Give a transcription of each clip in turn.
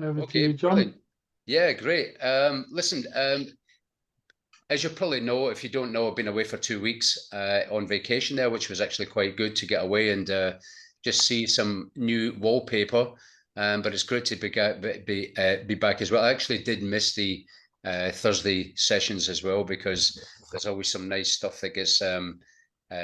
Over to you, Okay, John. brilliant. Yeah, great. Listen, as you probably know, if you don't know, I've been away for 2 weeks on vacation there, which was actually quite good to get away and just see some new wallpaper. But it's great to be back as well. I actually did miss the Thursday sessions as well because there's always some nice stuff that gets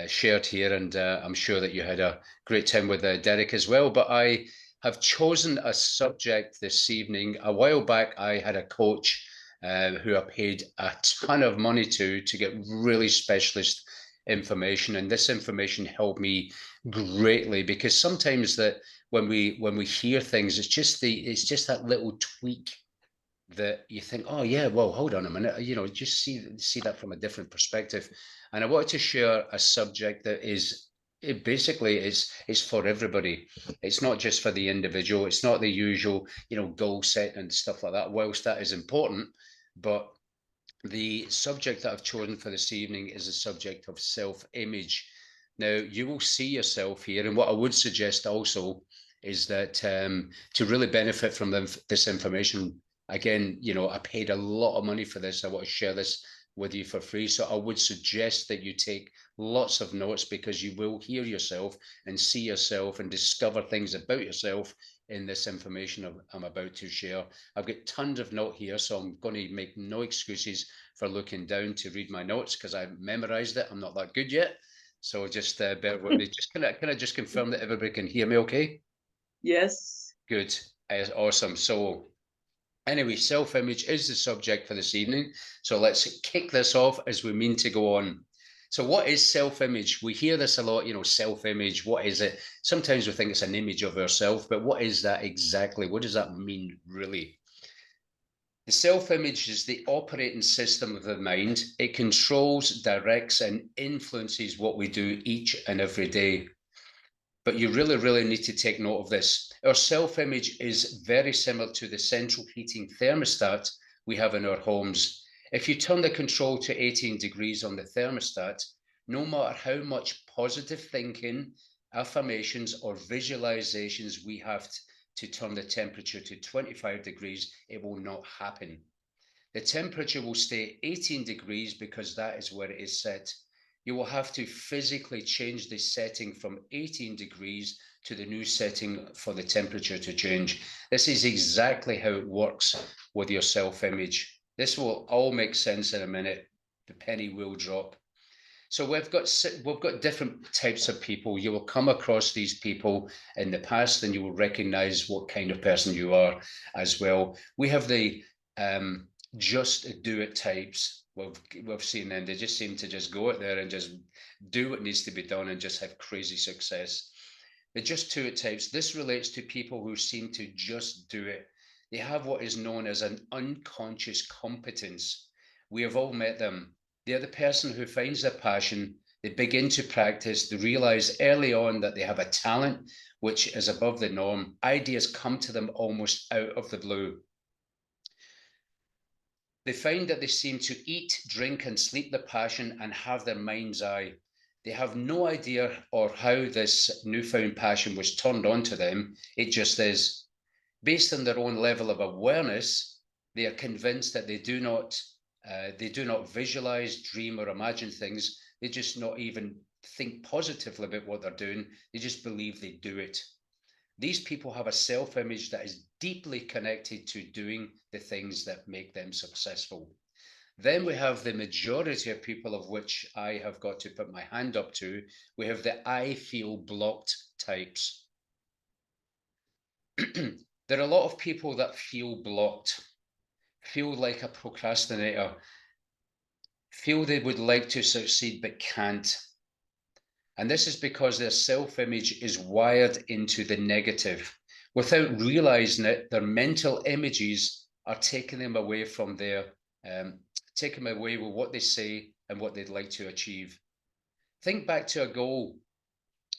shared here, and I'm sure that you had a great time with Derek as well. But I have chosen a subject this evening. A while back, I had a coach who I paid a ton of money to get really specialist information, and this information helped me greatly because sometimes that when we hear things, it's just that little tweak that you think, oh yeah, well, hold on a minute, just see that from a different perspective. And I wanted to share a subject that is it basically is for everybody. It's not just for the individual. It's not the usual, goal set and stuff like that. Whilst that is important, but the subject that I've chosen for this evening is the subject of self-image. Now, you will see yourself here, and what I would suggest also is that to really benefit from this information, again, I paid a lot of money for this. I want to share this with you for free. So I would suggest that you take lots of notes because you will hear yourself and see yourself and discover things about yourself in this information I'm about to share. I've got tons of note here, so I'm going to make no excuses for looking down to read my notes because I memorized it. I'm not that good yet, so just bear with me. Just can I just confirm that everybody can hear me? Okay, Yes. good, awesome. So anyway, self-image is the subject for this evening. So let's kick this off as we mean to go on. So what is self-image? We hear this a lot, self-image. What is it? Sometimes we think it's an image of ourselves, but what is that exactly? What does that mean, really? The self-image is the operating system of the mind. It controls, directs, and influences what we do each and every day. But you really, really need to take note of this. Our self-image is very similar to the central heating thermostat we have in our homes. If you turn the control to 18 degrees on the thermostat, no matter how much positive thinking, affirmations, or visualizations we have to turn the temperature to 25 degrees, it will not happen. The temperature will stay 18 degrees because that is where it is set. You will have to physically change the setting from 18 degrees to the new setting for the temperature to change. This is exactly how it works with your self-image. This will all make sense in a minute. The penny will drop. So we've got different types of people. You will come across these people in the past, and you will recognize what kind of person you are as well. We have the just do it types. We've seen them. They just seem to just go out there and just do what needs to be done and just have crazy success. The just do it types. This relates to people who seem to just do it. They have what is known as an unconscious competence. We have all met them. They're the person who finds their passion, they begin to practice, they realize early on that they have a talent which is above the norm. Ideas come to them almost out of the blue. They find that they seem to eat, drink, and sleep their passion and have their mind's eye. They have no idea or how this newfound passion was turned on to them. It just is. Based on their own level of awareness, they are convinced that they do not visualize, dream, or imagine things. They just not even think positively about what they're doing. They just believe they do it. These people have a self-image that is deeply connected to doing the things that make them successful. Then we have the majority of people, of which I have got to put my hand up to. We have the I feel blocked types. There are a lot of people that feel blocked, feel like a procrastinator, feel they would like to succeed but can't. And this is because their self-image is wired into the negative. Without realizing it, their mental images are taking them away from taking them away with what they say and what they'd like to achieve. Think back to a goal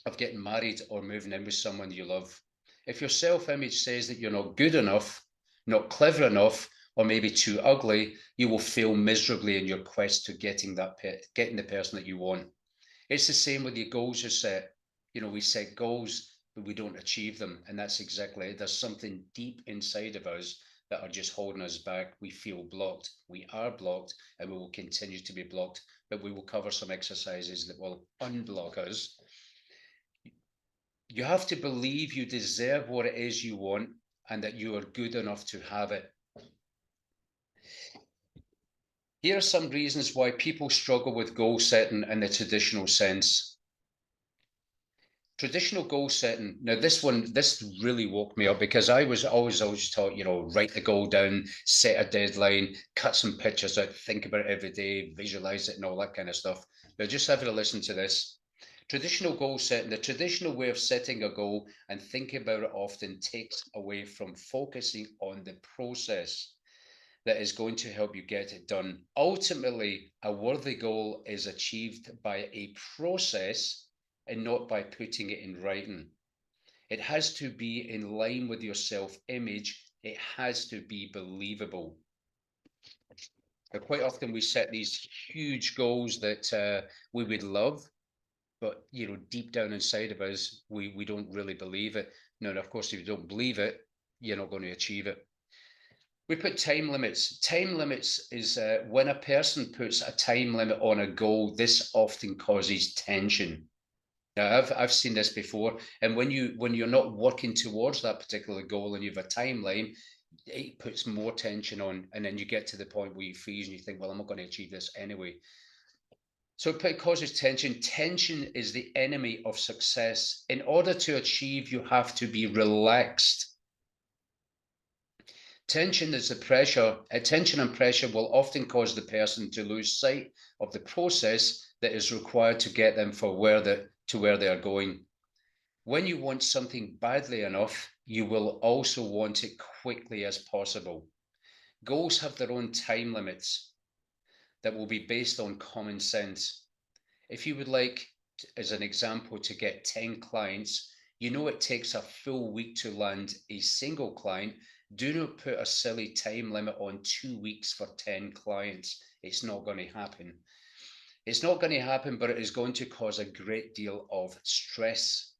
of getting married or moving in with someone you love. If your self-image says that you're not good enough, not clever enough, or maybe too ugly, you will fail miserably in your quest to getting the person that you want. It's the same with your goals you set. We set goals but we don't achieve them. And that's exactly it. There's something deep inside of us that are just holding us back. We feel blocked. We are blocked, and we will continue to be blocked, but we will cover some exercises that will unblock us. You have to believe you deserve what it is you want and that you are good enough to have it. Here are some reasons why people struggle with goal setting in the traditional sense. Traditional goal setting. Now, this really woke me up, because I was always taught, write the goal down, set a deadline, cut some pictures out, think about it every day, visualize it, and all that kind of stuff. Now, just have a listen to this. Traditional goal setting, the traditional way of setting a goal and thinking about it often takes away from focusing on the process that is going to help you get it done. Ultimately, a worthy goal is achieved by a process and not by putting it in writing. It has to be in line with your self-image. It has to be believable. Now, quite often we set these huge goals that we would love, but deep down inside of us, we don't really believe it. Now, of course, if you don't believe it, you're not going to achieve it. We put time limits. Time limits is when a person puts a time limit on a goal, this often causes tension. Now, I've seen this before, and when you're not working towards that particular goal and you have a timeline, it puts more tension on, and then you get to the point where you freeze and you think, well, I'm not going to achieve this anyway. So it causes tension. Tension is the enemy of success. In order to achieve, you have to be relaxed. Tension is the pressure. Tension and pressure will often cause the person to lose sight of the process that is required to get them to where they are going. When you want something badly enough, you will also want it quickly as possible. Goals have their own time limits that will be based on common sense. If you would like, as an example, to get 10 clients, it takes a full week to land a single client. Do not put a silly time limit on 2 weeks for 10 clients. It's not going to happen. It's not going to happen, but it is going to cause a great deal of stress,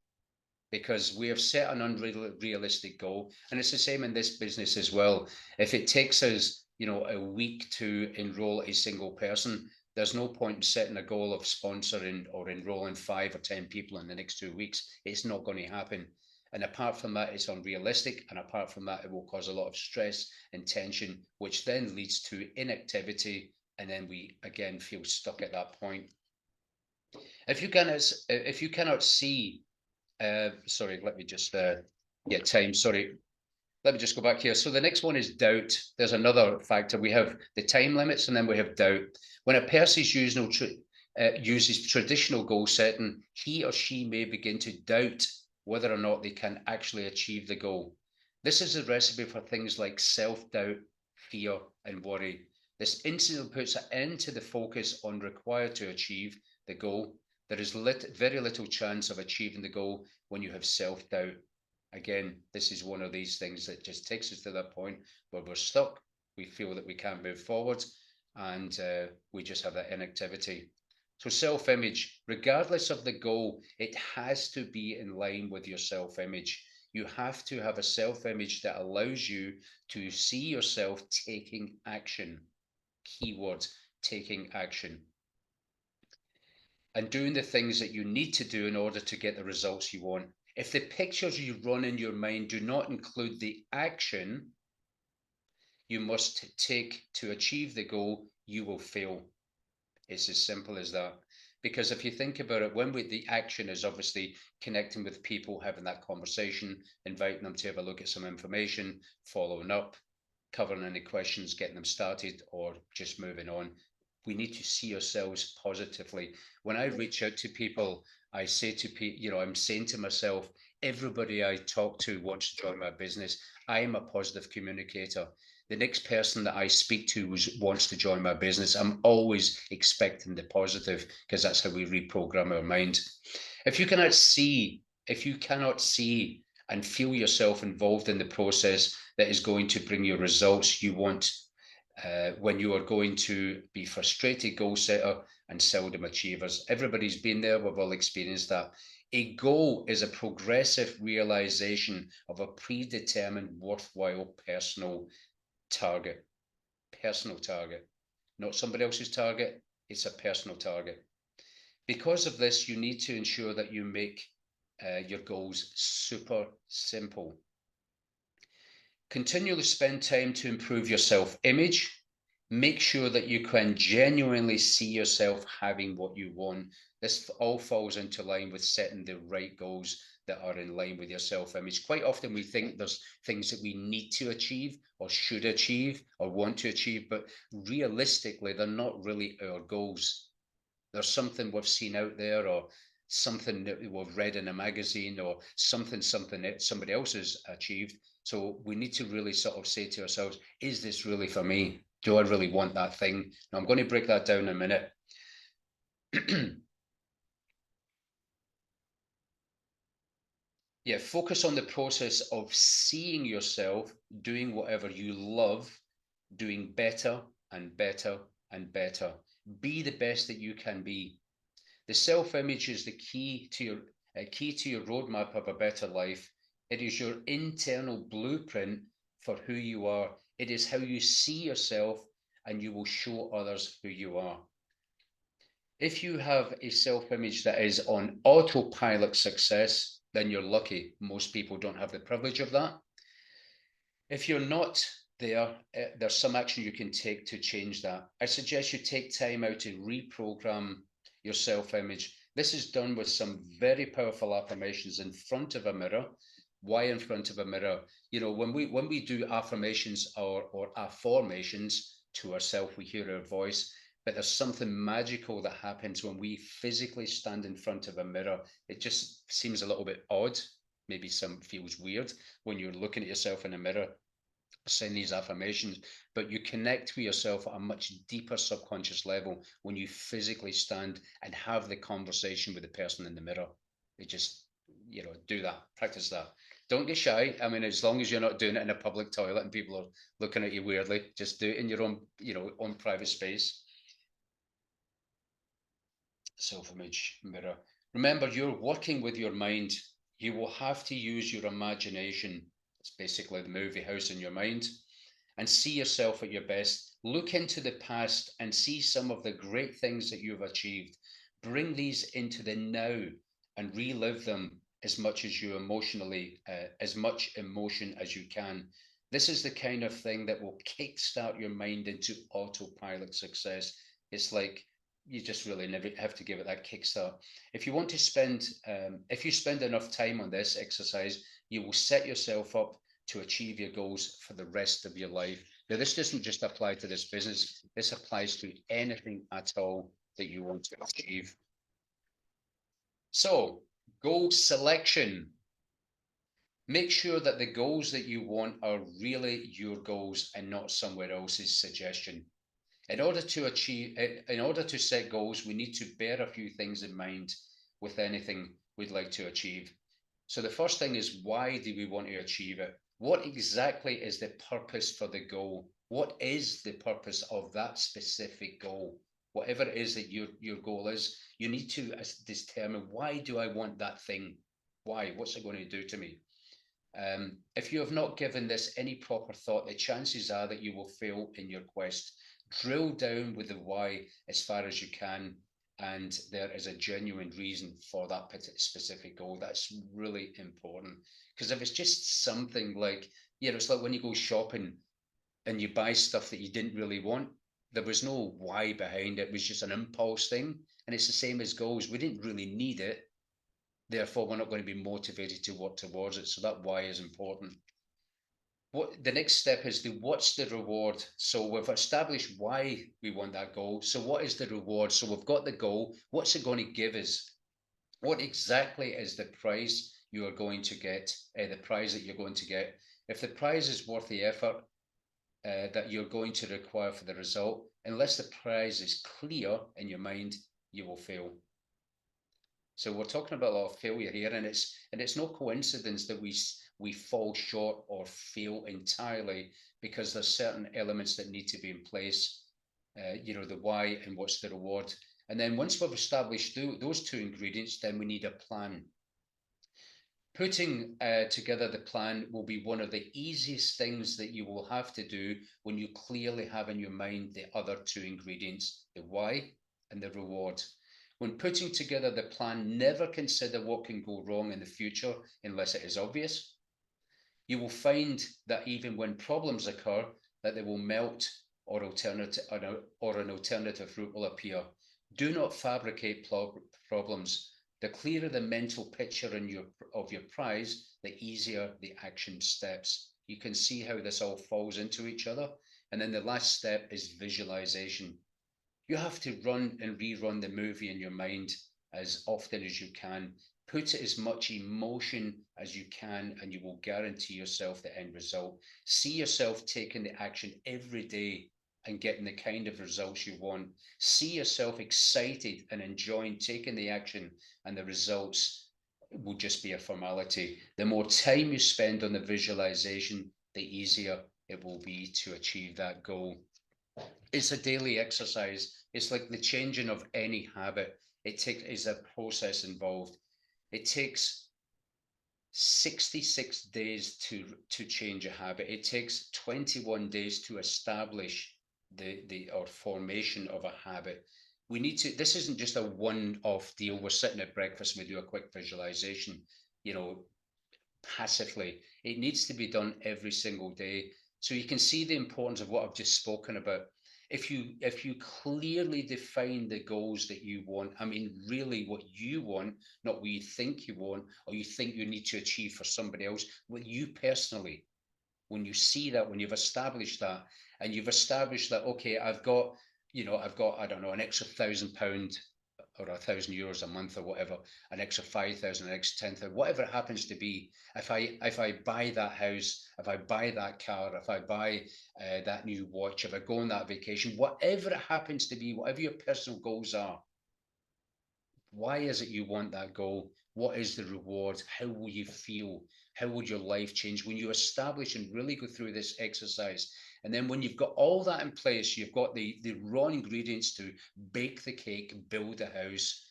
because we have set an unrealistic goal. And it's the same in this business as well. If it takes us, a week to enroll a single person, there's no point in setting a goal of sponsoring or enrolling 5 or 10 people in the next 2 weeks. It's not going to happen. And apart from that, it's unrealistic. And apart from that, it will cause a lot of stress and tension, which then leads to inactivity. And then we again feel stuck at that point. If you cannot see, sorry, let me just get time. Sorry, let me just go back here. So the next one is doubt. There's another factor. We have the time limits, and then we have doubt. When a person uses traditional goal setting, he or she may begin to doubt whether or not they can actually achieve the goal. This is a recipe for things like self-doubt, fear, and worry. This instantly puts an end to the focus on required to achieve the goal. There is very little chance of achieving the goal when you have self-doubt. Again, this is one of these things that just takes us to that point where we're stuck. We feel that we can't move forward, and we just have that inactivity. So self-image, regardless of the goal, it has to be in line with your self-image. You have to have a self-image that allows you to see yourself taking action. Keyword, taking action. And doing the things that you need to do in order to get the results you want. If the pictures you run in your mind do not include the action you must take to achieve the goal, you will fail. It's as simple as that. Because if you think about it, the action is obviously connecting with people, having that conversation, inviting them to have a look at some information, following up, covering any questions, getting them started, or just moving on. We need to see ourselves positively. When I reach out to people, I say to people, I'm saying to myself, everybody I talk to wants to join my business. I am a positive communicator. The next person that I speak to wants to join my business. I'm always expecting the positive, because that's how we reprogram our mind. If you cannot see and feel yourself involved in the process that is going to bring you results you want, when you are going to be frustrated goal setter and seldom achievers. Everybody's been there. We've all experienced that. A goal is a progressive realization of a predetermined, worthwhile personal target. Personal target, not somebody else's target. It's a personal target. Because of this, you need to ensure that you make your goals super simple. Continually spend time to improve your self-image. Make sure that you can genuinely see yourself having what you want. This all falls into line with setting the right goals that are in line with your self-image. Quite often we think there's things that we need to achieve or should achieve or want to achieve, but realistically, they're not really our goals. There's something we've seen out there, or something that we've read in a magazine, or something that somebody else has achieved. So we need to really sort of say to ourselves, is this really for me? Do I really want that thing? Now, I'm going to break that down in a minute. Yeah, focus on the process of seeing yourself doing whatever you love, doing better and better and better. Be the best that you can be. The self-image is the key to your roadmap of a better life. It is your internal blueprint for who you are. It is how you see yourself, and you will show others who you are. If you have a self-image that is on autopilot success, then you're lucky. Most people don't have the privilege of that. If you're not there, there's some action you can take to change that. I suggest you take time out to reprogram your self-image. This is done with some very powerful affirmations in front of a mirror. Why in front of a mirror? You know, when we do affirmations or affirmations to ourselves, we hear our voice, but there's something magical that happens when we physically stand in front of a mirror. It just seems a little bit odd. Maybe some feels weird when you're looking at yourself in a mirror saying these affirmations, but you connect with yourself at a much deeper subconscious level when you physically stand and have the conversation with the person in the mirror. It just, do that, practice that. Don't get shy. I mean, as long as you're not doing it in a public toilet and people are looking at you weirdly, just do it in your own, own private space. Self-image mirror. Remember, you're working with your mind. You will have to use your imagination. It's basically the movie house in your mind, and see yourself at your best. Look into the past and see some of the great things that you've achieved. Bring these into the now and relive them as much as you emotionally, as much emotion as you can. This is the kind of thing that will kickstart your mind into autopilot success. It's like you just really never have to give it that kickstart. If you want to spend, if you spend enough time on this exercise, you will set yourself up to achieve your goals for the rest of your life. Now, this doesn't just apply to this business, this applies to anything at all that you want to achieve. So, goal selection. Make sure that the goals that you want are really your goals and not somewhere else's suggestion. In order to set goals, we need to bear a few things in mind with anything we'd like to achieve. So the first thing is, why do we want to achieve it? What exactly is the purpose for the goal? What is the purpose of that specific goal? Whatever it is that your goal is, you need to determine, why do I want that thing? Why? What's it going to do to me? If you have not given this any proper thought, the chances are that you will fail in your quest. Drill down with the why as far as you can, and there is a genuine reason for that specific goal. That's really important, because if it's just something like, it's like when you go shopping and you buy stuff that you didn't really want, there was no why behind it. It was just an impulse thing. And it's the same as goals. We didn't really need it, therefore we're not going to be motivated to work towards it. So that why is important. What the next step is, what's the reward? So we've established why we want that goal. So what is the reward? So we've got the goal. What's it going to give us? What exactly is the prize you are going to get? The prize that you're going to get. If the prize is worth the effort that you're going to require for the result, unless the prize is clear in your mind, you will fail. So we're talking about a lot of failure here, and it's no coincidence that we fall short or fail entirely, because there's certain elements that need to be in place. The why and what's the reward. And then once we've established those two ingredients, then we need a plan. Putting together the plan will be one of the easiest things that you will have to do when you clearly have in your mind the other two ingredients, the why and the reward. When putting together the plan, never consider what can go wrong in the future unless it is obvious. You will find that even when problems occur, that they will melt or an alternative route will appear. Do not fabricate problems. The clearer the mental picture of your prize, the easier the action steps. You can see how this all falls into each other. And then the last step is visualization. You have to run and rerun the movie in your mind as often as you can. Put as much emotion as you can, and you will guarantee yourself the end result. See yourself taking the action every day and getting the kind of results you want. See yourself excited and enjoying taking the action, and the results will just be a formality. The more time you spend on the visualization, the easier it will be to achieve that goal. It's a daily exercise. It's like the changing of any habit. It takes is a process involved. It takes 66 days to change a habit. It takes 21 days to establish the or formation of a habit. We need to, this isn't just a one-off deal. We're sitting at breakfast and we do a quick visualization, you know, passively. It needs to be done every single day. So you can see the importance of what I've just spoken about. If you clearly define the goals that you want, I mean really what you want, not what you think you want or you think you need to achieve for somebody else, what you personally, when you see that, when you've established that, and you've established that, okay, I've got, I don't know, an extra £1,000 or €1,000 a month or whatever, an extra 5,000, an extra 10,000, whatever it happens to be. If I buy that house, if I buy that car, if I buy that new watch, if I go on that vacation, whatever it happens to be, whatever your personal goals are, why is it you want that goal? What is the reward? How will you feel? How would your life change when you establish and really go through this exercise? And then when you've got all that in place, you've got the raw ingredients to bake the cake, build a house,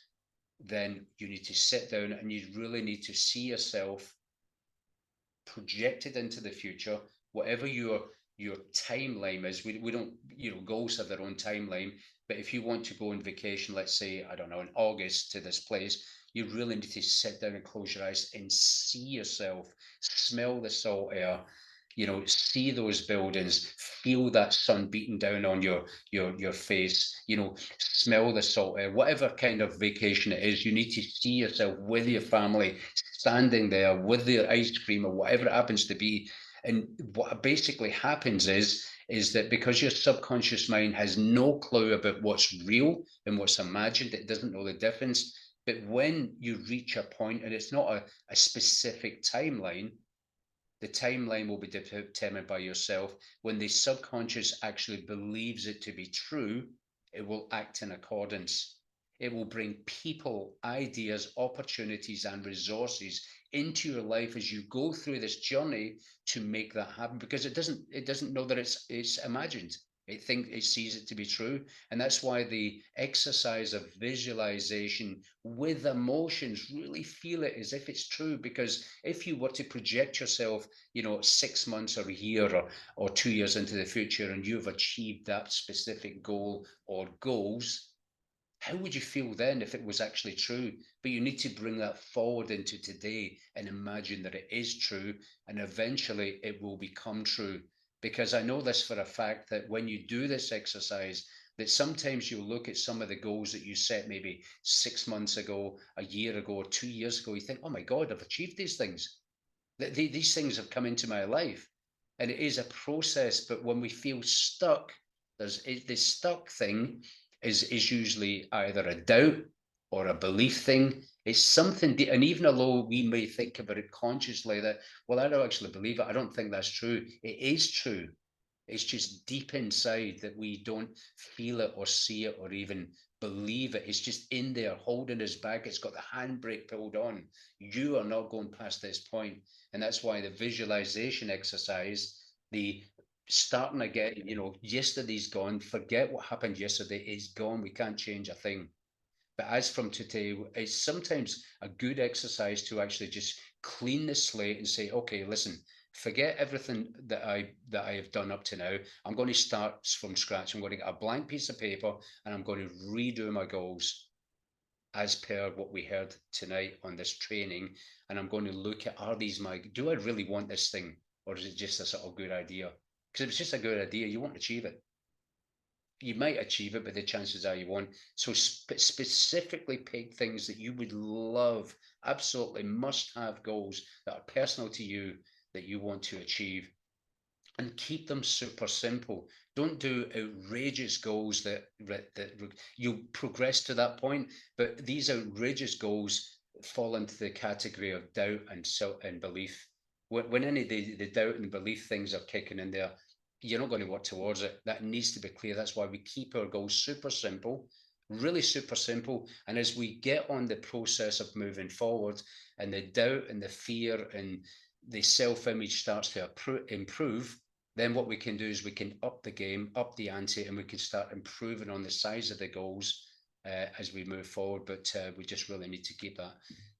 then you need to sit down and you really need to see yourself projected into the future, whatever your timeline is. We don't, goals have their own timeline, but if you want to go on vacation, let's say, I don't know, in August to this place, you really need to sit down and close your eyes and see yourself, smell the salt air, see those buildings, feel that sun beating down on your face, smell the salt air. Whatever kind of vacation it is, you need to see yourself with your family, standing there with their ice cream or whatever it happens to be. And what basically happens is that because your subconscious mind has no clue about what's real and what's imagined, it doesn't know the difference. But when you reach a point, and it's not a specific timeline, the timeline will be determined by yourself. When the subconscious actually believes it to be true, it will act in accordance. It will bring people, ideas, opportunities, and resources into your life as you go through this journey to make that happen, because it doesn't know that it's imagined. It sees it to be true. And that's why the exercise of visualization with emotions, really feel it as if it's true. Because if you were to project yourself, 6 months or a year or 2 years into the future, and you've achieved that specific goal or goals, how would you feel then if it was actually true? But you need to bring that forward into today and imagine that it is true, and eventually it will become true. Because I know this for a fact, that when you do this exercise, that sometimes you'll look at some of the goals that you set maybe 6 months ago, a year ago, or 2 years ago, you think, oh my God, I've achieved these things. These things have come into my life. And it is a process, but when we feel stuck, this stuck thing is usually either a doubt or a belief thing. It's something, and even although we may think about it consciously that, well, I don't actually believe it, I don't think that's true. It is true. It's just deep inside that we don't feel it or see it or even believe it. It's just in there holding us back. It's got the handbrake pulled on. You are not going past this point. And that's why the visualization exercise, the starting again, yesterday's gone, forget what happened yesterday, it's gone. We can't change a thing. But as from today, it's sometimes a good exercise to actually just clean the slate and say, okay, listen, forget everything that I have done up to now. I'm going to start from scratch. I'm going to get a blank piece of paper and I'm going to redo my goals as per what we heard tonight on this training. And I'm going to look at, do I really want this thing? Or is it just a sort of good idea? Because if it's just a good idea, you won't achieve it. You might achieve it, but the chances are you won't. So specifically pick things that you would love, absolutely must have goals that are personal to you that you want to achieve, and keep them super simple. Don't do outrageous goals that you'll progress to that point, but these outrageous goals fall into the category of doubt and belief. When any of the doubt and belief things are kicking in there, you're not going to work towards it. That needs to be clear. That's why we keep our goals super simple, really super simple. And as we get on the process of moving forward, and the doubt and the fear and the self-image starts to improve, then what we can do is we can up the game, up the ante, and we can start improving on the size of the goals as we move forward. But we just really need to keep that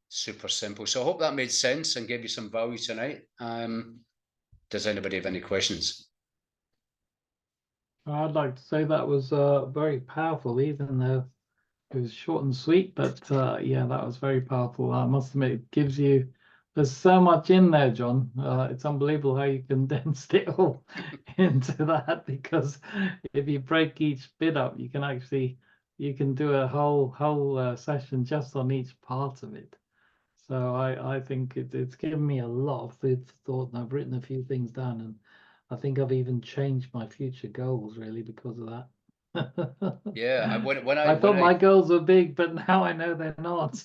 super simple. So I hope that made sense and gave you some value tonight. Does anybody have any questions? I'd like to say that was very powerful, even though it was short and sweet. But yeah, that was very powerful. I must admit, it gives you, there's so much in there, John. It's unbelievable how you condensed it all into that, because if you break each bit up, you can do a whole session just on each part of it. So I think it's given me a lot of food for thought, and I've written a few things down, and I think I've even changed my future goals really because of that. Yeah, I thought my goals were big, but now I know they're not.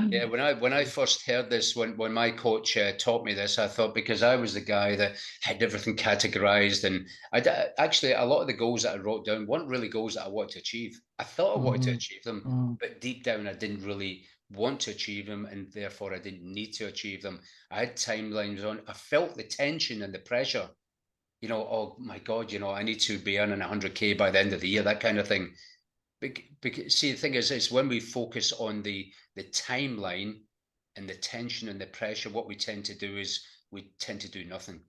Yeah, when I first heard this, when my coach taught me this, I thought, because I was the guy that had everything categorized, and actually a lot of the goals that I wrote down weren't really goals that I wanted to achieve. I thought I wanted to achieve them, but deep down I didn't really want to achieve them, and therefore I didn't need to achieve them. I had timelines on. I felt the tension and the pressure. Oh my God, I need to be earning 100K by the end of the year, that kind of thing. Because see, the thing is when we focus on the timeline and the tension and the pressure, what we tend to do is we tend to do nothing.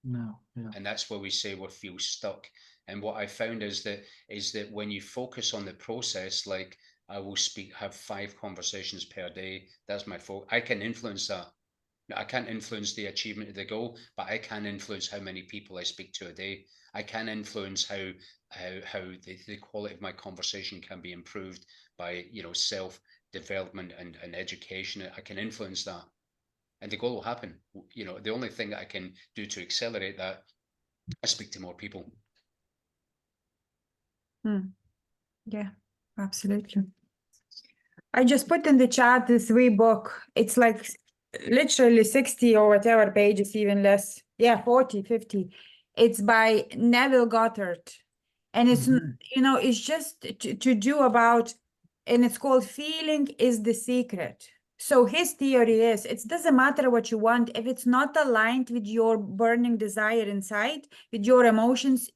No, yeah. And that's where we say we feel stuck. And what I found is that when you focus on the process, like I will have 5 conversations per day. That's my focus. I can influence that. I can't influence the achievement of the goal, but I can influence how many people I speak to a day. I can influence how the quality of my conversation can be improved by self development and education. I can influence that, and the goal will happen. The only thing that I can do to accelerate that, I speak to more people. Yeah, absolutely. I just put in the chat the 3 book. It's like literally 60 or whatever pages, even less. Yeah, 40, 50. It's by Neville Goddard. And it's, it's just to do about, and it's called Feeling is the Secret. So his theory is, it doesn't matter what you want. If it's not aligned with your burning desire inside, with your emotions,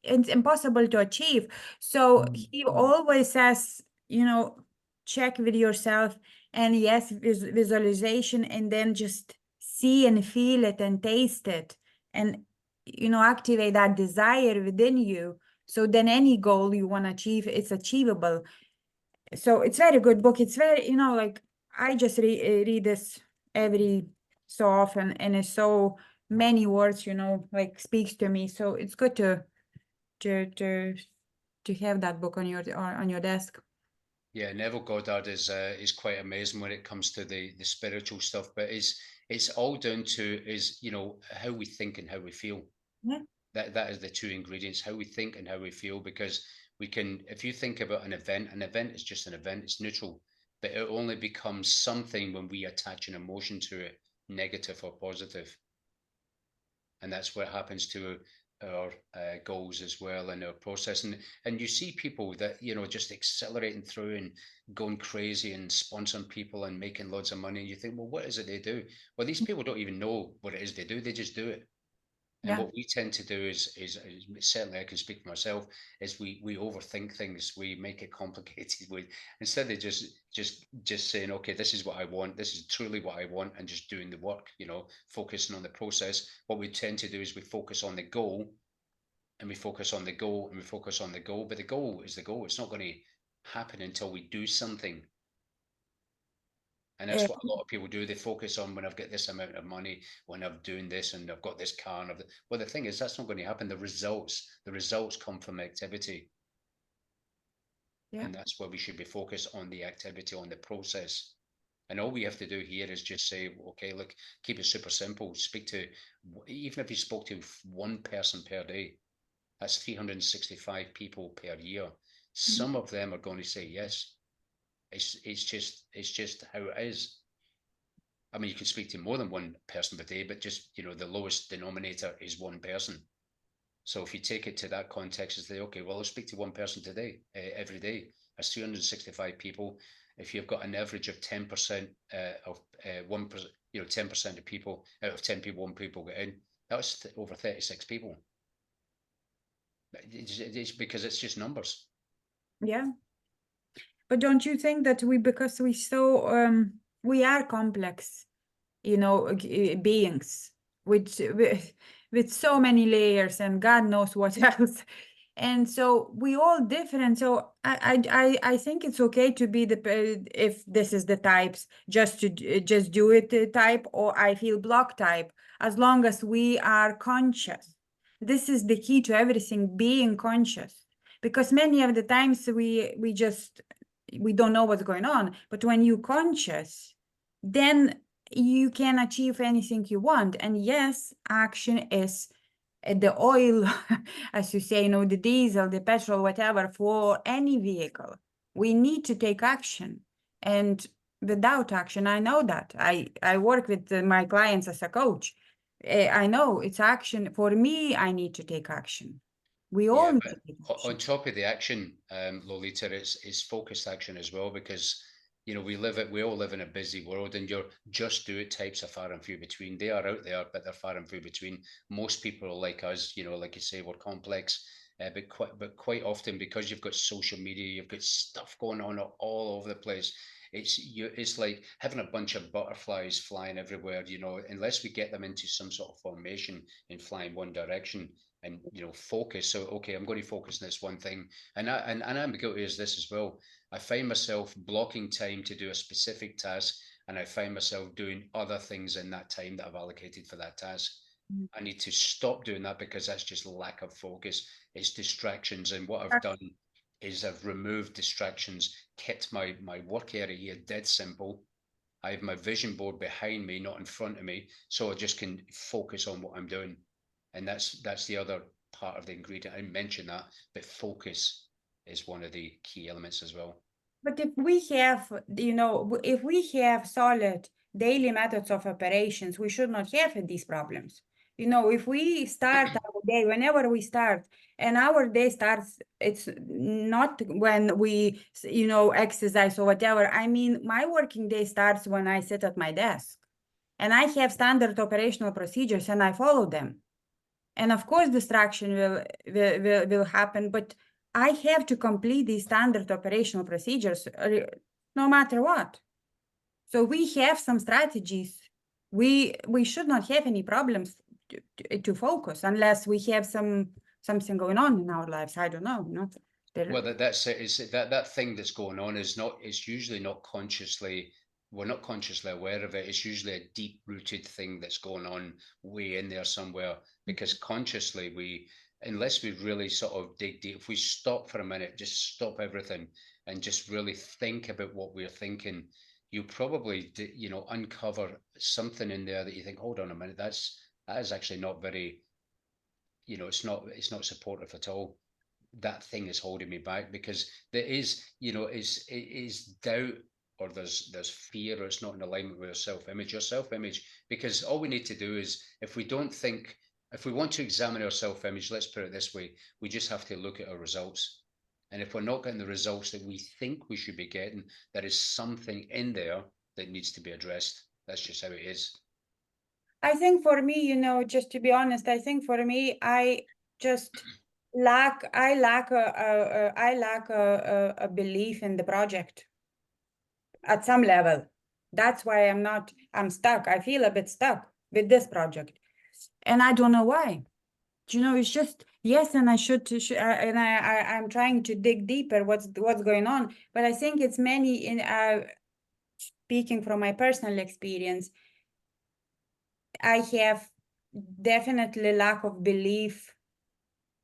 it's impossible to achieve. So he always says, check with yourself, and yes, visualization, and then just see and feel it and taste it, and activate that desire within you. So then any goal you want to achieve, it's achievable. So it's very good book. It's very, like I just read this every so often, and it's so many words, like speaks to me. So it's good to have that book on your desk. Yeah, Neville Goddard is quite amazing when it comes to the spiritual stuff, but it's all down to how we think and how we feel. Yeah. That is the 2 ingredients: how we think and how we feel. Because if you think about an event is just an event, it's neutral, but it only becomes something when we attach an emotion to it, negative or positive. And that's what happens to our goals as well in our process. And you see people that just accelerating through and going crazy and sponsoring people and making loads of money, and you think, well, what is it they do? Well, these people don't even know what it is they do. They just do it. And Yeah. what we tend to do is certainly I can speak for myself, is we overthink things, we make it complicated. Instead of just saying, okay, this is what I want, this is truly what I want, and just doing the work, you know, focusing on the process. What we tend to do is we focus on the goal, and we focus on the goal, and we focus on the goal. But the goal is the goal. It's not going to happen until we do something. And that's what a lot of people do. They focus on, when I've got this amount of money, when I'm doing this, and I've got this car. And well, the thing is, that's not going to happen. The results come from activity. Yeah. And that's where we should be focused on the activity, on the process. And all we have to do here is just say, okay, look, keep it super simple. Speak to, even if you spoke to one person per day, that's 365 people per year. Some of them are going to say yes. It's just how it is. I mean, you can speak to more than one person per day, but just, you know, the lowest denominator is one person. So if you take it to that context and say, okay, well, I'll speak to one person today, every day. That's 365 people. If you've got an average of 10% of 1%, you know, 10% of people, out of 10 people, 1 people get in, that's over 36 people. It's because it's just numbers. Yeah. But don't you think that because we are complex, you know, beings with so many layers and God knows what else. And so we all different. So I think it's okay to be if this is the types, just do it type, or I feel block type, as long as we are conscious. This is the key to everything, being conscious. Because many of the times we don't know what's going on. But when you're conscious, then you can achieve anything you want. And yes, action is the oil, as you say, you know, the diesel, the petrol, whatever, for any vehicle. We need to take action. And without action, I know that. I work with my clients as a coach. I know it's action. For me, I need to take action. We all need to take action. On top of the action, Lolita, it's focused action as well, because, you know, we all live in a busy world, and your just do it types are far and few between. They are out there, but they're far and few between. Most people are like us, you know, like you say, we're complex, but quite often, because you've got social media, you've got stuff going on all over the place. It's like having a bunch of butterflies flying everywhere, you know, unless we get them into some sort of formation and fly in one direction, and, you know, focus. So, okay, I'm going to focus on this one thing. And I'm guilty as this as well. I find myself blocking time to do a specific task, and I find myself doing other things in that time that I've allocated for that task. I need to stop doing that, because that's just lack of focus. It's distractions. And what I've done is I've removed distractions, kept my work area here dead simple. I have my vision board behind me, not in front of me, so I just can focus on what I'm doing. And that's the other part of the ingredient. I mentioned that, but focus is one of the key elements as well. But if we have, you know, if we have solid daily methods of operations, we should not have these problems. You know, if we start our day, whenever we start, and our day starts, it's not when we, you know, exercise or whatever. I mean, my working day starts when I sit at my desk, and I have standard operational procedures, and I follow them. And of course, distraction will happen, but I have to complete these standard operational procedures no matter what. So we have some strategies. We should not have any problems to focus unless we have something going on in our lives. I don't know, you know. Well, that's it. Is that thing that's going on is not. It's usually not consciously. We're not consciously aware of it. It's usually a deep-rooted thing that's going on way in there somewhere. Because consciously, unless we really sort of dig deep, if we stop for a minute, just stop everything and just really think about what we're thinking, you probably, you know, uncover something in there that you think, hold on a minute, that is actually not very, you know, it's not supportive at all. That thing is holding me back, because there is, you know, it is doubt, or there's fear, or it's not in alignment with your self-image. Because all we need to do is, if we want to examine our self-image, let's put it this way, we just have to look at our results. And if we're not getting the results that we think we should be getting, there is something in there that needs to be addressed. That's just how it is. I think for me, you know, just to be honest, I think for me, I just lack a belief in the project at some level. That's why I'm stuck. I feel a bit stuck with this project, and I don't know why. You know, it's just yes, and I and I'm trying to dig deeper. What's going on? But I think it's many in speaking from my personal experience. I have definitely lack of belief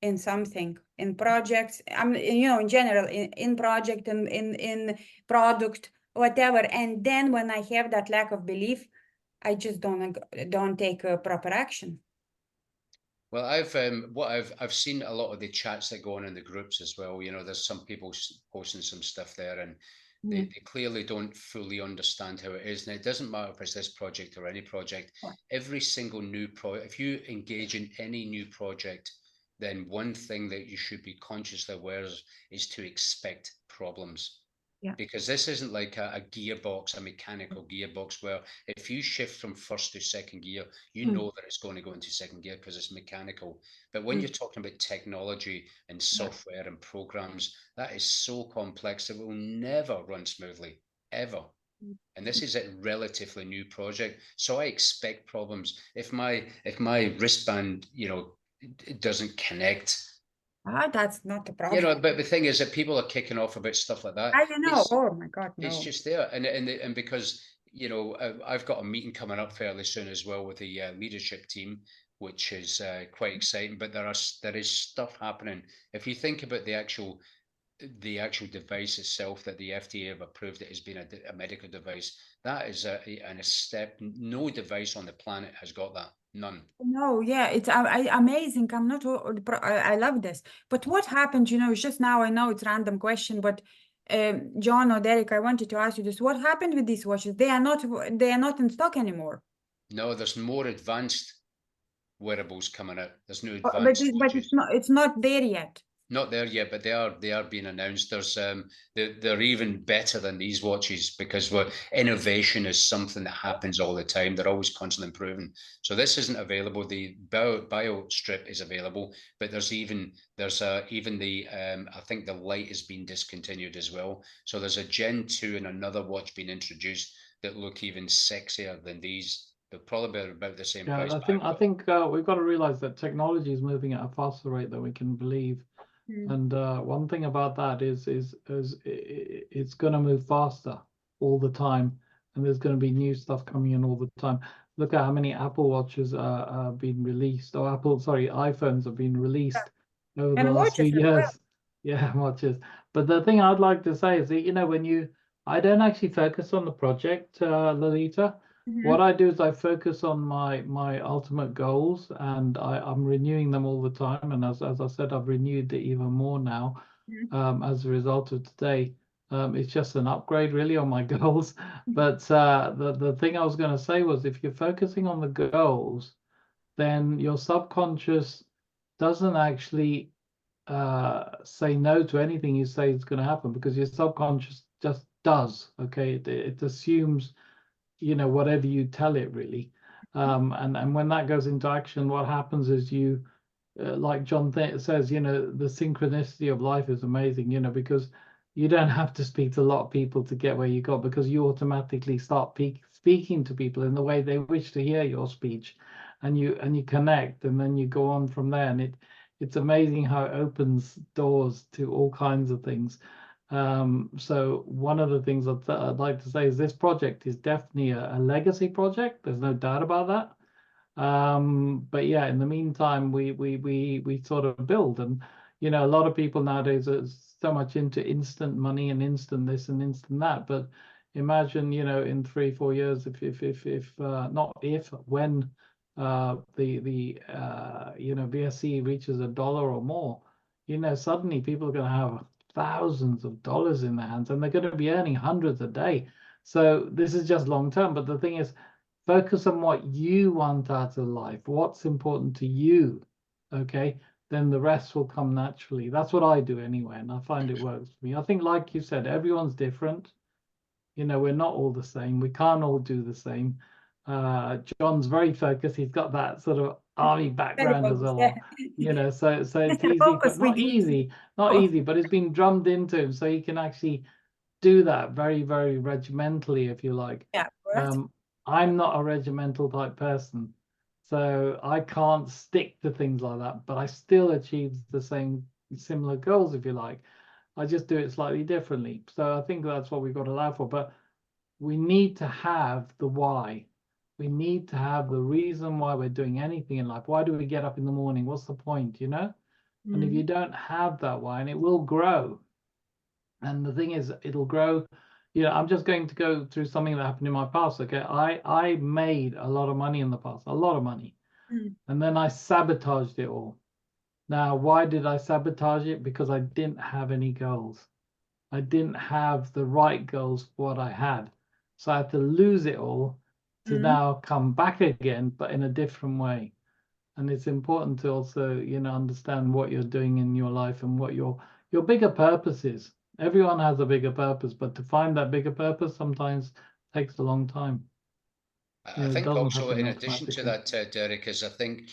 in something, in projects. You know, in general, in project and in product, whatever. And then when I have that lack of belief, I just don't take a proper action. Well, I've seen a lot of the chats that go on in the groups as well. You know, there's some people posting some stuff there, and they clearly don't fully understand how it is. And it doesn't matter if it's this project or any project. Every single new project, if you engage in any new project, then one thing that you should be consciously aware of is to expect problems. Yeah. Because this isn't like a gearbox, a mechanical gearbox, where if you shift from first to second gear, you know that it's going to go into second gear because it's mechanical. But when you're talking about technology and software and programs, that is so complex that will never run smoothly, ever. And this is a relatively new project, so I expect problems. If my wristband, you know, it doesn't connect, That's not a problem. you know, but the thing is that people are kicking off about stuff like that. I don't know. Oh my God, no. It's just there, and because, you know, I've got a meeting coming up fairly soon as well with the leadership team, which is quite exciting. But there is stuff happening. If you think about the actual device itself that the FDA have approved it as being a medical device, that is a step. No device on the planet has got that. None. No, yeah, it's amazing. I'm not. I love this. But what happened? You know, just now. I know it's a random question, but John or Derek, I wanted to ask you this: what happened with these watches? They are not in stock anymore. No, there's more advanced wearables coming out. There's no But advanced but watches. it's not there yet. Not there yet, but they are being announced. There's they're even better than these watches because innovation is something that happens all the time. They're always constantly improving. So this isn't available. The bio strip is available, but there's even the I think the light has been discontinued as well. So there's a Gen 2 and another watch being introduced that look even sexier than these. They're probably about the same price. I think we've got to realize that technology is moving at a faster rate than we can believe. And one thing about that is it's going to move faster all the time, and there's going to be new stuff coming in all the time. Look at how many Apple Watches are being released, or iPhones have been released over the last few years. Well. Yeah, watches. But the thing I'd like to say is that, you know, I don't actually focus on the project, Lolita. What I do is I focus on my ultimate goals, and I'm renewing them all the time. And as I said, I've renewed it even more now as a result of today. It's just an upgrade really on my goals. But the thing I was going to say was, if you're focusing on the goals, then your subconscious doesn't actually say no to anything you say is going to happen, because your subconscious just does. Okay, it assumes, you know, whatever you tell it really. And when that goes into action, what happens is you, like John says, you know, the synchronicity of life is amazing, you know, because you don't have to speak to a lot of people to get where you got, because you automatically start speaking to people in the way they wish to hear your speech, and you connect, and then you go on from there. And it's amazing how it opens doors to all kinds of things. So one of the things I'd like to say is this project is definitely a legacy project. There's no doubt about that. But yeah, in the meantime, we sort of build, and you know, a lot of people nowadays are so much into instant money and instant this and instant that. But imagine, you know, in 3-4 years, when you know, BSC reaches $1 or more, you know, suddenly people are going to have thousands of dollars in their hands, and they're going to be earning hundreds a day. So this is just long term. But the thing is, focus on what you want out of life, what's important to you. Okay, then the rest will come naturally. That's what I do anyway, and I find it works for me. I think, like you said, everyone's different. You know, we're not all the same. We can't all do the same. John's very focused. He's got that sort of army background as well. Yeah. You know, so it's easy, Focus but not with you. easy, not Oh. easy, but it's been drummed into him, so he can actually do that very, very regimentally, if you like. Yeah, correct. I'm not a regimental type person, so I can't stick to things like that, but I still achieve the same similar goals, if you like. I just do it slightly differently. So I think that's what we've got to allow for. But we need to have the why. We need to have the reason why we're doing anything in life. Why do we get up in the morning? What's the point, you know? And if you don't have that why, and it will grow. And the thing is, it'll grow. You know, I'm just going to go through something that happened in my past. Okay, I made a lot of money in the past, a lot of money, and then I sabotaged it all. Now, why did I sabotage it? Because I didn't have any goals. I didn't have the right goals for what I had. So I had to lose it all to now come back again, but in a different way. And it's important to also, you know, understand what you're doing in your life and what your bigger purpose is. Everyone has a bigger purpose, but to find that bigger purpose sometimes takes a long time. You I know, it think doesn't also happen in addition to automatically. that, Derek, is I think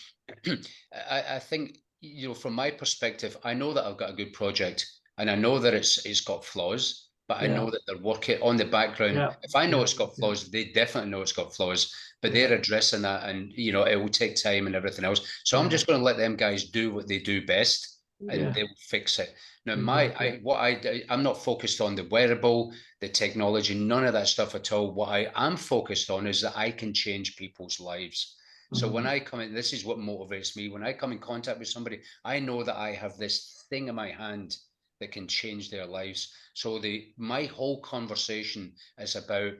I think, you know, from my perspective, I know that I've got a good project and I know that it's got flaws, but I know Yeah. that they're working on the background. Yeah. If I know Yeah. it's got flaws, they definitely know it's got flaws, but Yeah. they're addressing that, and you know, it will take time and everything else. So I'm Yeah. just going to let them guys do what they do best, and Yeah. they will fix it. Now, Exactly. I'm not focused on the wearable, the technology, none of that stuff at all. What I am focused on is that I can change people's lives. So when I come in, this is what motivates me. When I come in contact with somebody, I know that I have this thing in my hand that can change their lives. So my whole conversation is about,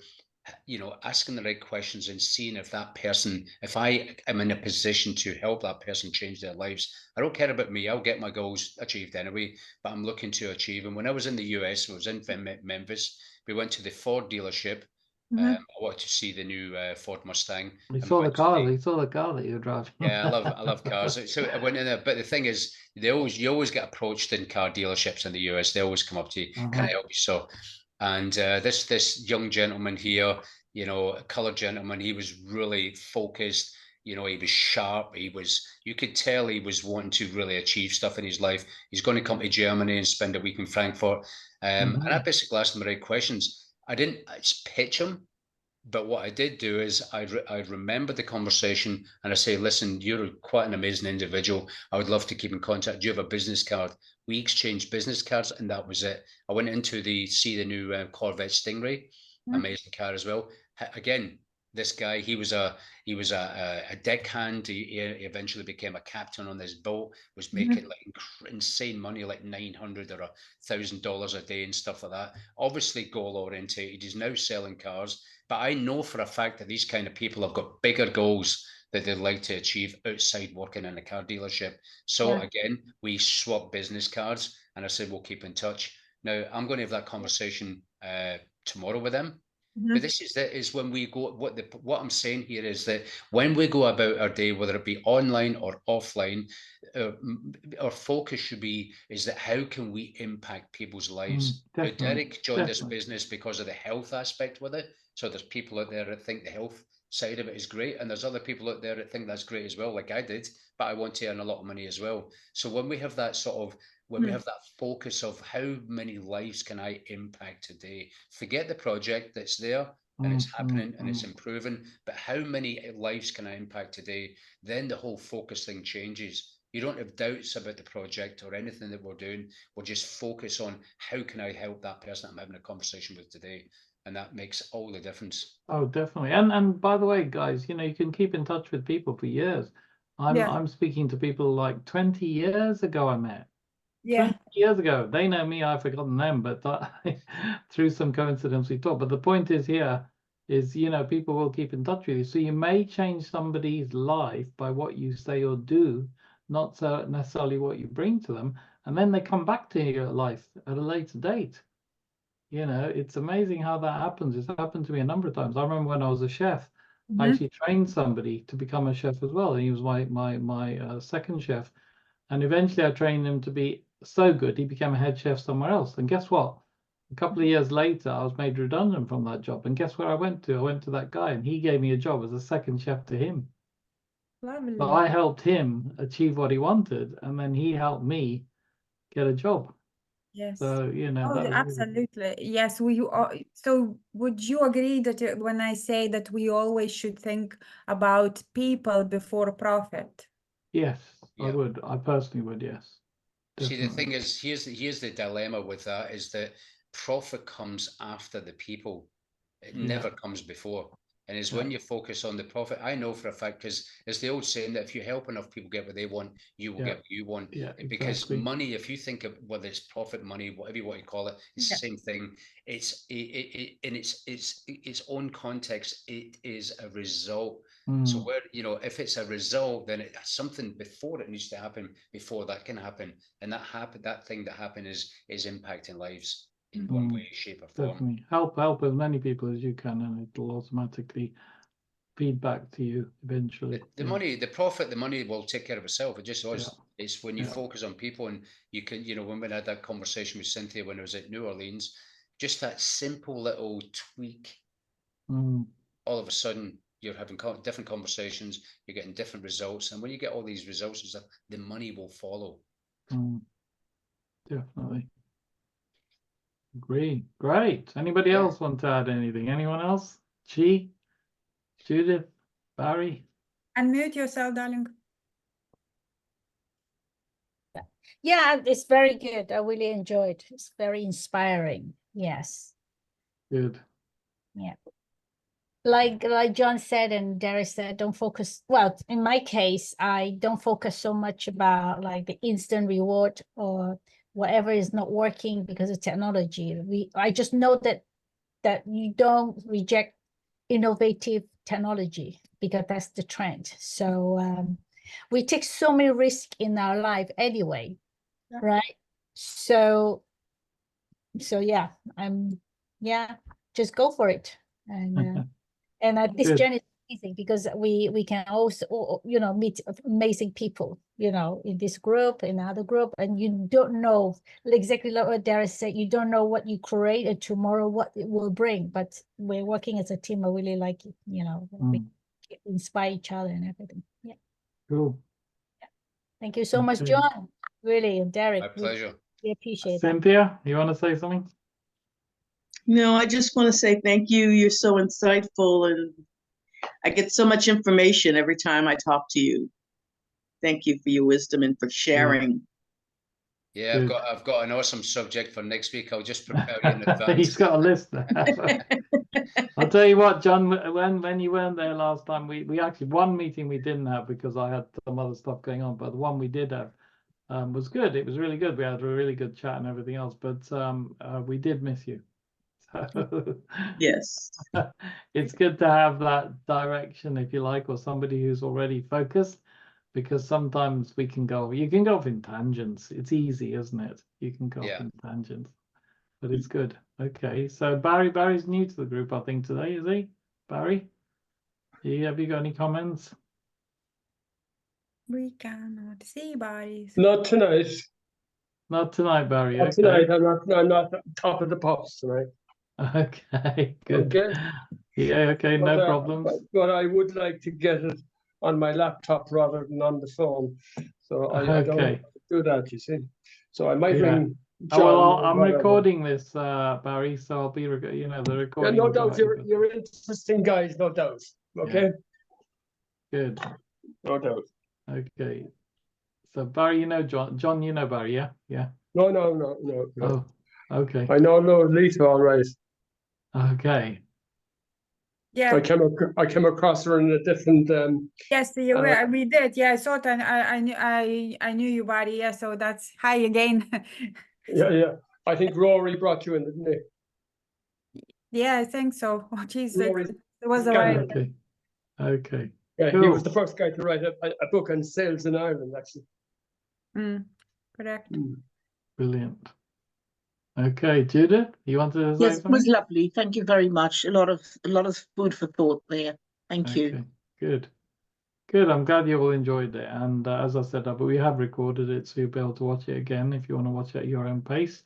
you know, asking the right questions and seeing if that person, if I am in a position to help that person change their lives. I don't care about me. I'll get my goals achieved anyway, but I'm looking to achieve. And when I was in the US, I was in Memphis, we went to the Ford dealership. I wanted to see the new Ford Mustang. You And we saw the went to car. the, You saw the car that you're driving. yeah, I love cars. So I went in there, but the thing is, you always get approached in car dealerships in the US. They always come up to you, can I help you? So, and this young gentleman here, you know, a colored gentleman, he was really focused. You know, he was sharp. You could tell he was wanting to really achieve stuff in his life. He's going to come to Germany and spend a week in Frankfurt. And I basically asked him the right questions. I didn't pitch him. But what I did do is I remembered the conversation and I say, listen, you're quite an amazing individual. I would love to keep in contact. Do you have a business card? We exchanged business cards and that was it. I went into see the new Corvette Stingray, amazing car as well. Again, this guy, he was a deckhand. He eventually became a captain on this boat. Was making like insane money, like $900 or $1,000 a day and stuff like that. Obviously, goal oriented. He's now selling cars. But I know for a fact that these kind of people have got bigger goals that they'd like to achieve outside working in a car dealership. So again, we swap business cards and I said, we'll keep in touch. Now I'm going to have that conversation tomorrow with them. But this is when we go, what I'm saying here is that when we go about our day, whether it be online or offline, our focus should be is that how can we impact people's lives? Now, Derek joined this business because of the health aspect with it. So there's people out there that think the health side of it is great, and there's other people out there that think that's great as well, like I did, but I want to earn a lot of money as well. So when we have that sort of when we have that focus of how many lives can I impact today, forget the project that's there and it's happening and it's improving, but how many lives can I impact today? Then the whole focus thing changes. You don't have doubts about the project or anything that we're doing. We'll just focus on how can I help that person I'm having a conversation with today, and that makes all the difference. Oh, definitely. And by the way, guys, you know, you can keep in touch with people for years. I'm speaking to people like 20 years ago I met. 20 years ago. They know me, I've forgotten them, but through some coincidence we talked. But the point is here is, you know, people will keep in touch with you. So you may change somebody's life by what you say or do, not so necessarily what you bring to them. And then they come back to your life at a later date. You know, it's amazing how that happens. It's happened to me a number of times. I remember when I was a chef, I actually trained somebody to become a chef as well. And he was my second chef. And eventually I trained him to be so good, he became a head chef somewhere else. And guess what? A couple of years later, I was made redundant from that job. And guess where I went to? I went to that guy, and he gave me a job as a second chef to him. Lovely. So I helped him achieve what he wanted, and then he helped me get a job. Yes. So, you know, Oh, that was really- absolutely. Yes, so would you agree that when I say that we always should think about people before profit? yes, I Yeah. would. I personally would, yes. See, the Definitely. thing is, here's the dilemma with that is that profit comes after the people. It Yeah. never comes before. And it's Yeah. when you focus on the profit. I know for a fact, because it's the old saying that if you help enough people get what they want, you will Yeah. get what you want. Yeah, Because exactly. money, if you think of whether it's profit, money, whatever you want to call it, it's Yeah. the same thing. It's in its own context. It is a result. So Mm, where, you know, if it's a result, then it's something before it needs to happen before that can happen. And that thing that happened is impacting lives in one way, shape, or form. definitely. Help as many people as you can, and it'll automatically feed back to you eventually. The Yeah. money, the profit, the money will take care of itself. It just does. Yeah. It's when you Yeah. focus on people, and you can, you know, when we had that conversation with Cynthia when I was at New Orleans, just that simple little tweak, Mm, all of a sudden you're having different conversations, you're getting different results, and when you get all these results and stuff, the money will follow. definitely. Agree. Great. Anybody Yeah. else want to add anything? Anyone else? Chi, Judith, Barry? Unmute yourself, darling. Yeah, it's very good. I really enjoyed it. It's very inspiring. Yes. Good. Yeah. Like John said and Derek said, don't focus. Well, in my case, I don't focus so much about like the instant reward or whatever is not working because of technology. I just know that you don't reject innovative technology because that's the trend. So we take so many risks in our life anyway, right? So yeah, just go for it. And this Good. journey is amazing because we can also, you know, meet amazing people, you know, in this group, in another group, and you don't know exactly like what Dara said, you don't know what you created tomorrow, what it will bring, but we're working as a team. I really like it, you know, we inspire each other and everything. Yeah. Cool. Thank you so much, Okay. John. Really, and Derek. My pleasure. We appreciate that. Cynthia, you want to say something? No, I just want to say thank you. You're so insightful, and I get so much information every time I talk to you. Thank you for your wisdom and for sharing. Yeah, Good. I've got an awesome subject for next week. I'll just prepare you in advance. He's got a list there. I'll tell you what, John, when you weren't there last time, we actually, one meeting we didn't have because I had some other stuff going on, but the one we did have was good. It was really good. We had a really good chat and everything else, but we did miss you. So Yes. it's good to have that direction, if you like, or somebody who's already focused, because sometimes you can go off in tangents. It's easy, isn't it? You can go off in tangents, but it's good. Okay, so Barry's new to the group, I think, today, is he? Barry, have you got any comments? We cannot see bodies. Not tonight. Not tonight, Barry. Not Okay. tonight. I'm not top of the pops tonight. Okay, good. Okay. Yeah, okay, no problems. But I would like to get it on my laptop rather than on the phone. So I don't do that, you see. So I might ring John. Well, I'm recording this, Barry, so I'll be, the recording. Yeah, no doubt. You're interesting guys, no doubt. Okay. Yeah. Good. No doubt. Okay. So Barry, John. John, Barry, yeah? Yeah. No. Oh, okay. I know Lisa, all right. Okay. Yeah. I came across her in a different. Yes, we did. Yeah, I thought I knew you, buddy. Yeah, so that's hi again. Yeah. I think Rory brought you in, didn't he? Yeah, I think so. Oh, geez, it Rory was a while. Okay. Yeah, Cool. he was the first guy to write a book on sales in Ireland, actually. Correct. Brilliant. Okay, Judith, you want to say Yes, something? it was lovely. Thank you very much. A lot of food for thought there. Thank you. Good. Good. I'm glad you all enjoyed it. And as I said, we have recorded it, so you'll be able to watch it again if you want to watch it at your own pace.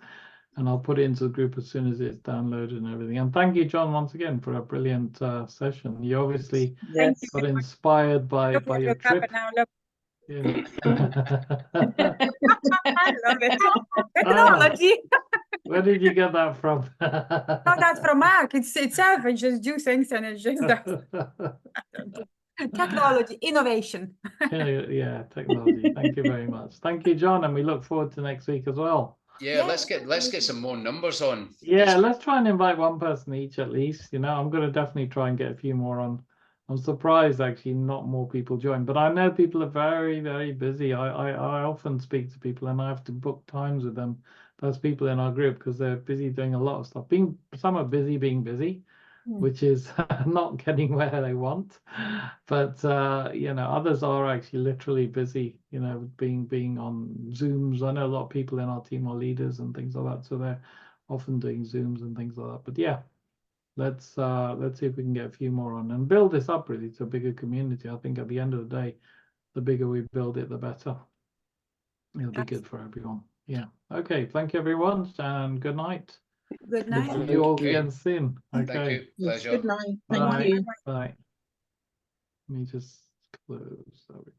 and I'll put it into the group as soon as it's downloaded and everything. And thank you, John, once again for a brilliant session. You obviously Thank Yes. got inspired by Look what your just happened trip. now, look. Yeah. I love it. Technology. Where did you get that from? No, that's from Mark. It's itself. It just do things and it's just technology, innovation. Yeah, technology. Thank you very much. Thank you, John, and we look forward to next week as well. Yeah, let's get some more numbers on. Yeah, let's try and invite one person each at least. You know, I'm going to definitely try and get a few more on. I'm surprised actually not more people join, but I know people are very, very busy. I often speak to people and I have to book times with them. Those people in our group because they're busy doing a lot of stuff. Some are busy being busy, which is not getting where they want. But you know, others are actually literally busy, you know, being on Zooms. I know a lot of people in our team are leaders and things like that, so they're often doing Zooms and things like that. But yeah, let's see if we can get a few more on and build this up really to a bigger community. I think at the end of the day, the bigger we build it, the better. It'll be good for everyone. Yeah. Okay. Thank you, everyone, and good night. Good We'll night. see you all Thank you. again soon. Thank Okay. you. Yes, Pleasure. good night. Bye. Thank you. Bye. Let me just close. There we go.